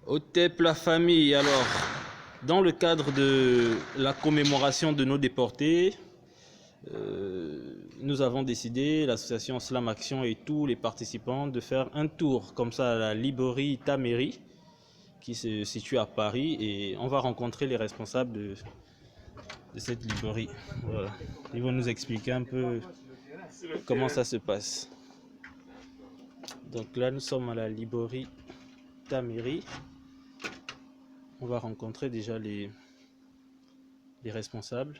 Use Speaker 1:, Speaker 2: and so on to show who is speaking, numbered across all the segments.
Speaker 1: OTEP la famille, alors, dans le cadre de la commémoration de nos déportés, nous avons décidé, l'association Slam Action et tous les participants, de faire un tour comme ça à la librairie Taméry, qui se situe à Paris, et on va rencontrer les responsables de cette librairie. Voilà. Ils vont nous expliquer un peu comment ça se passe. Donc là, nous sommes à la librairie Taméry. On va rencontrer déjà les responsables.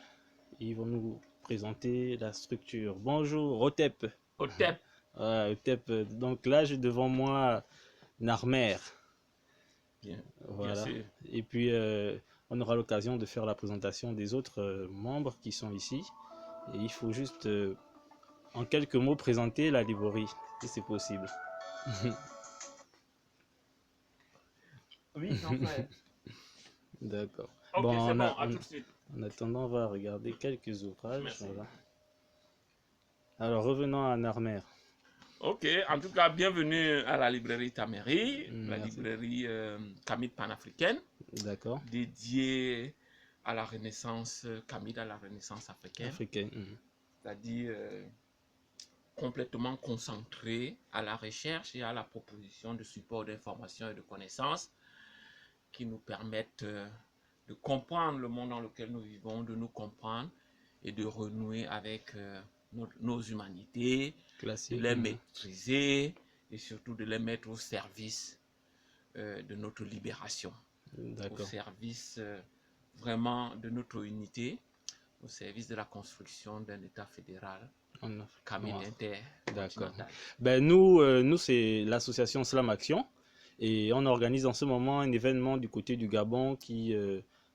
Speaker 1: Ils vont nous présenter la structure. Bonjour, OTEP.
Speaker 2: OTEP.
Speaker 1: OTEP. Donc là, j'ai devant moi Narmer.
Speaker 2: Bien,
Speaker 1: voilà.
Speaker 2: bien sûr.
Speaker 1: Et puis, on aura l'occasion de faire la présentation des autres membres qui sont ici. Et il faut juste, en quelques mots, présenter la librairie, si c'est possible.
Speaker 2: Oui, j'en fais.
Speaker 1: D'accord.
Speaker 2: Ok,
Speaker 1: Bon,
Speaker 2: c'est bon, à tout de suite.
Speaker 1: En attendant, on va regarder quelques ouvrages.
Speaker 2: Merci.
Speaker 1: Voilà. Alors, revenons à Narmer.
Speaker 2: Ok, en tout cas, bienvenue à la librairie Taméry, la
Speaker 1: Merci.
Speaker 2: librairie Kamid panafricaine,
Speaker 1: D'accord.
Speaker 2: dédiée à la Renaissance Kamid, à la Renaissance africaine. C'est-à-dire complètement concentrée à la recherche et à la proposition de supports d'information et de connaissances qui nous permettent de comprendre le monde dans lequel nous vivons, de nous comprendre et de renouer avec nos humanités,
Speaker 1: Classique.
Speaker 2: de les maîtriser et surtout de les mettre au service de notre libération, au service vraiment de notre unité, au service de la construction d'un État fédéral Kamid intercontinental.
Speaker 1: Ben nous c'est l'association Slam Action et on organise en ce moment un événement du côté du Gabon qui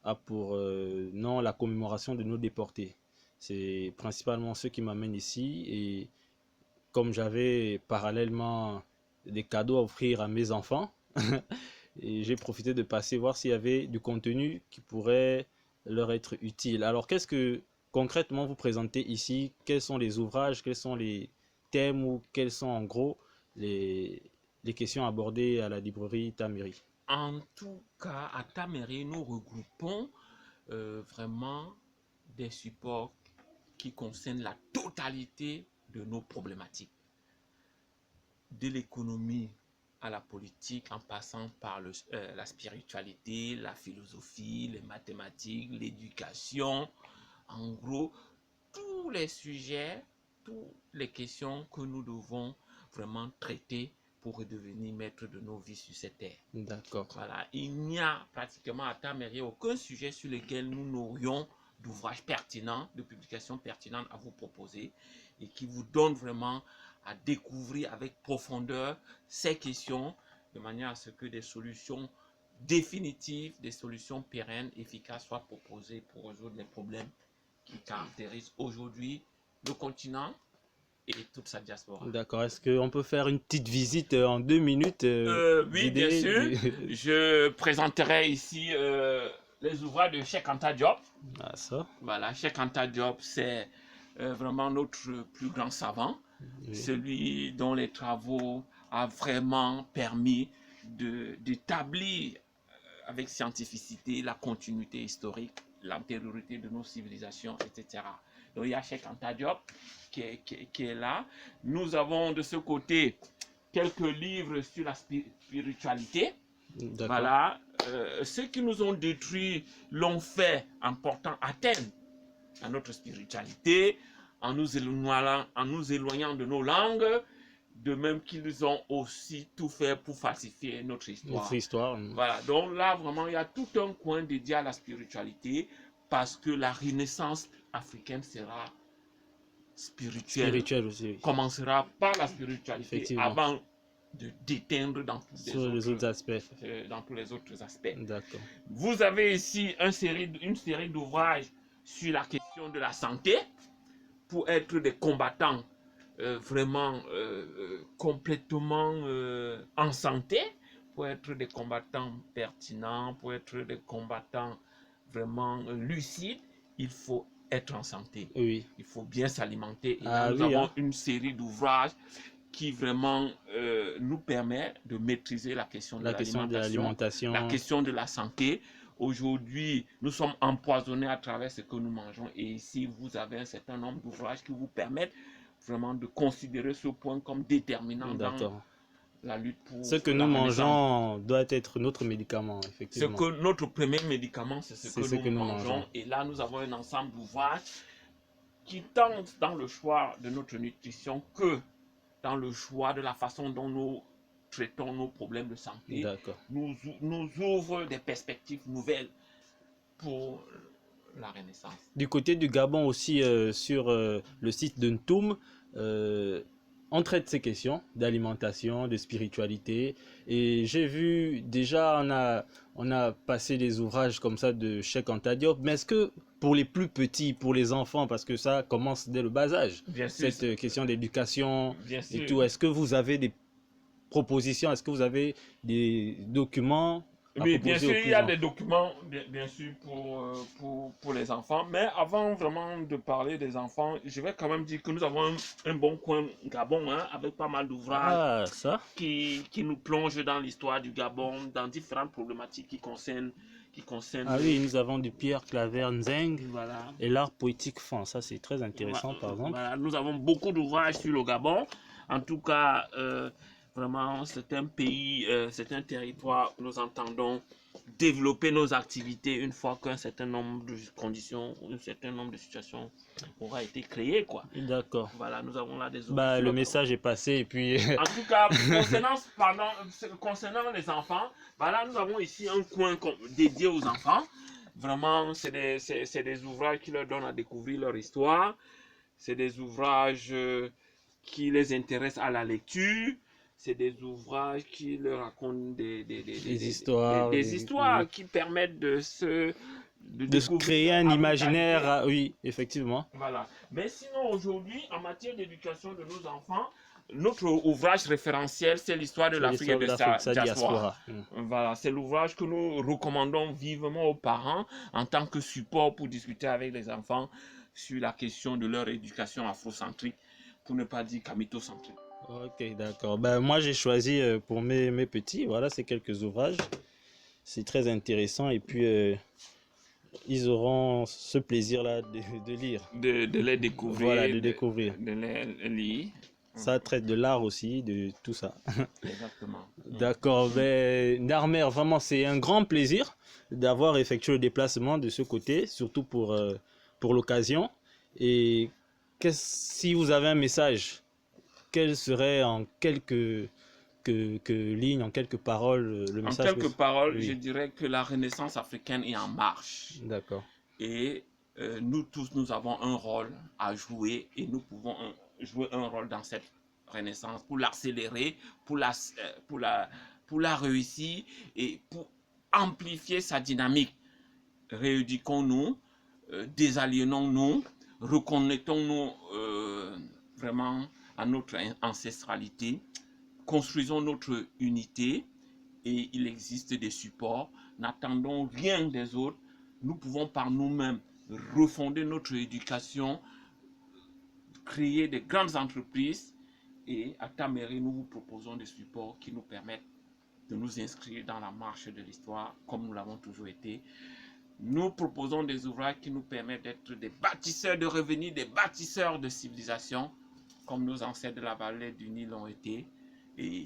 Speaker 1: a pour nom la commémoration de nos déportés. C'est principalement ceux qui m'amènent ici et comme j'avais parallèlement des cadeaux à offrir à mes enfants, et j'ai profité de passer voir s'il y avait du contenu qui pourrait leur être utile. Alors qu'est-ce que concrètement vous présentez ici? Quels sont les ouvrages, quels sont les thèmes ou quelles sont en gros les questions abordées à la librairie Taméry?
Speaker 2: En tout cas, à Taméry, nous regroupons vraiment des supports qui concernent la totalité de nos problématiques. De l'économie à la politique, en passant par la spiritualité, la philosophie, les mathématiques, l'éducation. En gros, tous les sujets, toutes les questions que nous devons vraiment traiter pour redevenir maître de nos vies sur cette terre.
Speaker 1: D'accord.
Speaker 2: Voilà, il n'y a pratiquement à Taméry aucun sujet sur lequel nous n'aurions d'ouvrages pertinents, de publications pertinentes à vous proposer et qui vous donnent vraiment à découvrir avec profondeur ces questions de manière à ce que des solutions définitives, des solutions pérennes, efficaces soient proposées pour résoudre les problèmes qui caractérisent aujourd'hui le continent et toute sa diaspora.
Speaker 1: D'accord. Est-ce qu'on peut faire une petite visite en 2 minutes?
Speaker 2: Oui, bien sûr. Je présenterai ici les ouvrages de Cheikh Anta Diop.
Speaker 1: Ah, ça.
Speaker 2: Voilà, Cheikh Anta Diop, c'est vraiment notre plus grand savant, celui dont les travaux ont vraiment permis d'établir avec scientificité la continuité historique, l'antériorité de nos civilisations, etc. Donc il y a Cheikh Anta Diop qui est là. Nous avons de ce côté quelques livres sur la spiritualité. Voilà. Ceux qui nous ont détruits l'ont fait en portant atteinte à notre spiritualité, en nous éloignant de nos langues, de même qu'ils ont aussi tout fait pour falsifier notre histoire. Voilà. Donc là, vraiment, il y a tout un coin dédié à la spiritualité parce que la renaissance africaine sera spirituelle aussi. Commencera par la spiritualité avant de d'éteindre dans tous les autres aspects.
Speaker 1: D'accord.
Speaker 2: Vous avez ici une série d'ouvrages sur la question de la santé pour être des combattants vraiment complètement en santé, pour être des combattants pertinents, pour être des combattants vraiment lucides, il faut être en santé.
Speaker 1: Oui.
Speaker 2: Il faut bien s'alimenter. Et là, nous avons une série d'ouvrages qui vraiment nous permet de maîtriser la question de
Speaker 1: l'alimentation,
Speaker 2: la question de la santé. Aujourd'hui, nous sommes empoisonnés à travers ce que nous mangeons et ici, vous avez un certain nombre d'ouvrages qui vous permettent vraiment de considérer ce point comme déterminant dans la lutte pour
Speaker 1: ce que nous mangeons doit être notre médicament, effectivement.
Speaker 2: Ce que notre premier médicament, c'est ce que nous mangeons. Et là, nous avons un ensemble d'ouvrages qui tentent dans le choix de notre nutrition que dans le choix de la façon dont nous traitons nos problèmes de santé, nous ouvrent des perspectives nouvelles pour la Renaissance.
Speaker 1: Du côté du Gabon aussi, sur le site de Ntoum, on traite ces questions d'alimentation, de spiritualité. Et j'ai vu, déjà, on a passé des ouvrages comme ça de Cheikh Anta Diop. Mais est-ce que pour les plus petits, pour les enfants, parce que ça commence dès le bas âge, cette question d'éducation et tout, est-ce que vous avez des propositions, est-ce que vous avez des documents?
Speaker 2: Oui, bien sûr, il y a des documents, bien sûr, pour les enfants. Mais avant vraiment de parler des enfants, je vais quand même dire que nous avons un bon coin Gabon, hein, avec pas mal d'ouvrages qui nous plongent dans l'histoire du Gabon, dans différentes problématiques qui concernent...
Speaker 1: Ah oui, nous avons du Pierre Claver Nzeng et l'art poétique fan. Ça, c'est très intéressant, par exemple.
Speaker 2: Nous avons beaucoup d'ouvrages sur le Gabon. En tout cas... vraiment, c'est un pays, c'est un territoire où nous entendons développer nos activités une fois qu'un certain nombre de conditions, un certain nombre de situations aura été créé, quoi.
Speaker 1: D'accord.
Speaker 2: Voilà, nous avons là des
Speaker 1: le message est passé et puis...
Speaker 2: En tout cas, concernant les enfants, là, nous avons ici un coin dédié aux enfants. Vraiment, c'est des ouvrages qui leur donnent à découvrir leur histoire. C'est des ouvrages qui les intéressent à la lecture. C'est des ouvrages qui leur racontent des histoires qui permettent de
Speaker 1: créer un imaginaire, oui, effectivement.
Speaker 2: Voilà. Mais sinon, aujourd'hui, en matière d'éducation de nos enfants, notre ouvrage référentiel, c'est l'histoire de l'Afrique et de sa diaspora. Voilà, c'est l'ouvrage que nous recommandons vivement aux parents en tant que support pour discuter avec les enfants sur la question de leur éducation afrocentrique, pour ne pas dire camitocentrique.
Speaker 1: Ok, d'accord. Moi, j'ai choisi pour mes petits, voilà, ces quelques ouvrages. C'est très intéressant et puis ils auront ce plaisir-là de lire.
Speaker 2: De les découvrir.
Speaker 1: Voilà, de découvrir.
Speaker 2: De les lire.
Speaker 1: Ça traite de l'art aussi, de tout ça.
Speaker 2: Exactement.
Speaker 1: D'accord. Narmer, vraiment, c'est un grand plaisir d'avoir effectué le déplacement de ce côté, surtout pour l'occasion. Et si vous avez un message, quel serait en quelques lignes, en quelques paroles, le message?
Speaker 2: En quelques paroles, oui. Je dirais que la Renaissance africaine est en marche.
Speaker 1: D'accord.
Speaker 2: Et nous tous, nous avons un rôle à jouer et nous pouvons jouer un rôle dans cette Renaissance pour l'accélérer, pour la réussir et pour amplifier sa dynamique. Rééduquons-nous, désaliénons-nous, reconnectons-nous vraiment à notre ancestralité, construisons notre unité et il existe des supports. N'attendons rien des autres. Nous pouvons par nous-mêmes refonder notre éducation, créer des grandes entreprises et à Taméry, nous vous proposons des supports qui nous permettent de nous inscrire dans la marche de l'histoire comme nous l'avons toujours été. Nous proposons des ouvrages qui nous permettent d'être des bâtisseurs de revenus, des bâtisseurs de civilisation comme nos ancêtres de la vallée du Nil l'ont été. Et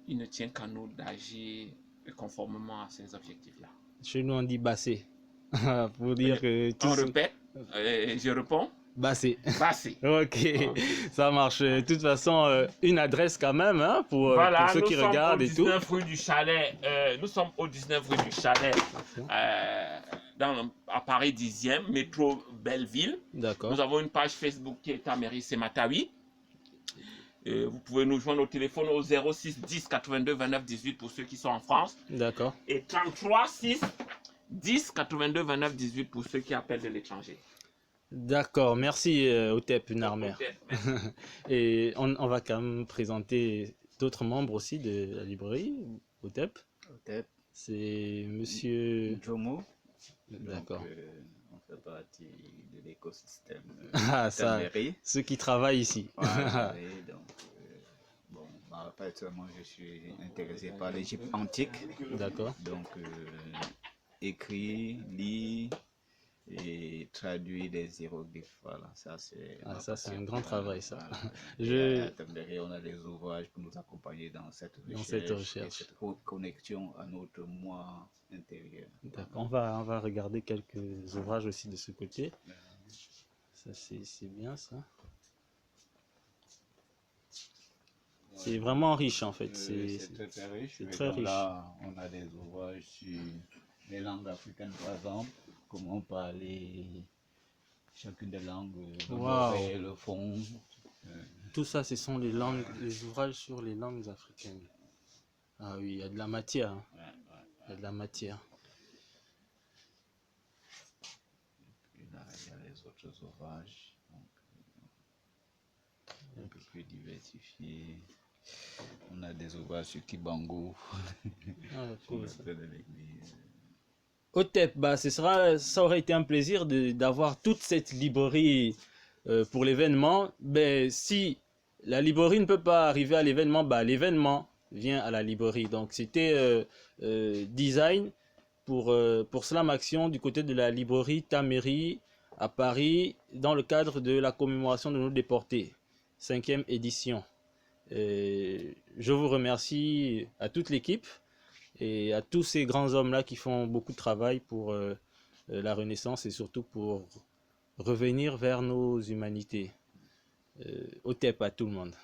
Speaker 2: il ne tient qu'à nous d'agir conformément à ces objectifs-là.
Speaker 1: Chez nous, on dit bassé. Pour dire que
Speaker 2: on répète, je réponds.
Speaker 1: Bassé.
Speaker 2: Bassé.
Speaker 1: Okay. Ça marche. De toute façon, une adresse quand même hein, pour ceux qui regardent et tout.
Speaker 2: Nous sommes au 19 rue du Chalet, à Paris 10e, métro Belleville.
Speaker 1: D'accord.
Speaker 2: Nous avons une page Facebook qui est Taméry Sematawi. Vous pouvez nous joindre au téléphone au 06 10 82 29 18 pour ceux qui sont en France.
Speaker 1: D'accord.
Speaker 2: Et 33 6 10 82 29 18 pour ceux qui appellent de l'étranger.
Speaker 1: D'accord, merci Otep Narmer. Et on va quand même présenter d'autres membres aussi de la librairie, Otep. C'est monsieur
Speaker 3: Jomo.
Speaker 1: D'accord.
Speaker 3: On fait partie de l'écosystème
Speaker 1: Taméry. Ceux qui travaillent ici.
Speaker 3: Voilà, donc, bon, Personnellement, je suis intéressé par l'Égypte antique.
Speaker 1: D'accord.
Speaker 3: Donc, écrit, lit et traduit des hiéroglyphes. Voilà, ça c'est
Speaker 1: Ah,
Speaker 3: ma
Speaker 1: ça, c'est un
Speaker 3: passion.
Speaker 1: grand travail, ça.
Speaker 3: Voilà.
Speaker 1: Je...
Speaker 3: Et derrière, on a des ouvrages pour nous accompagner dans cette
Speaker 1: Dans cette
Speaker 3: recherche et
Speaker 1: recherche.
Speaker 3: cette connexion à notre moi intérieur.
Speaker 1: D'accord. On va regarder quelques ouvrages aussi de ce côté. Ça, c'est bien, ça. C'est vraiment riche, en fait.
Speaker 3: C'est très, très riche.
Speaker 1: c'est très riche.
Speaker 3: Là, on a des ouvrages sur les langues africaines, par exemple, comment parler chacune des langues, le
Speaker 1: Wow.
Speaker 3: mauvais, le fond.
Speaker 1: Tout ça, ce sont les langues, les ouvrages sur les langues africaines. Ah oui, il y a de la matière. Hein. Il y a de la matière.
Speaker 3: Et là, il y a les autres ouvrages, donc, un peu plus diversifiés. On a des ouvrages sur Kibango,
Speaker 1: Ah,
Speaker 3: sur
Speaker 1: cool,
Speaker 3: le
Speaker 1: ça.
Speaker 3: peu de l'église.
Speaker 1: Otep, bah, ça aurait été un plaisir d'avoir toute cette librairie pour l'événement. Ben, si la librairie ne peut pas arriver à l'événement, bah, l'événement vient à la librairie. Donc c'était design pour Slam Action du côté de la librairie Taméry à Paris dans le cadre de la commémoration de nos déportés, 5e édition. Je vous remercie à toute l'équipe et à tous ces grands hommes-là qui font beaucoup de travail pour la Renaissance et surtout pour revenir vers nos humanités. Au TEP à tout le monde.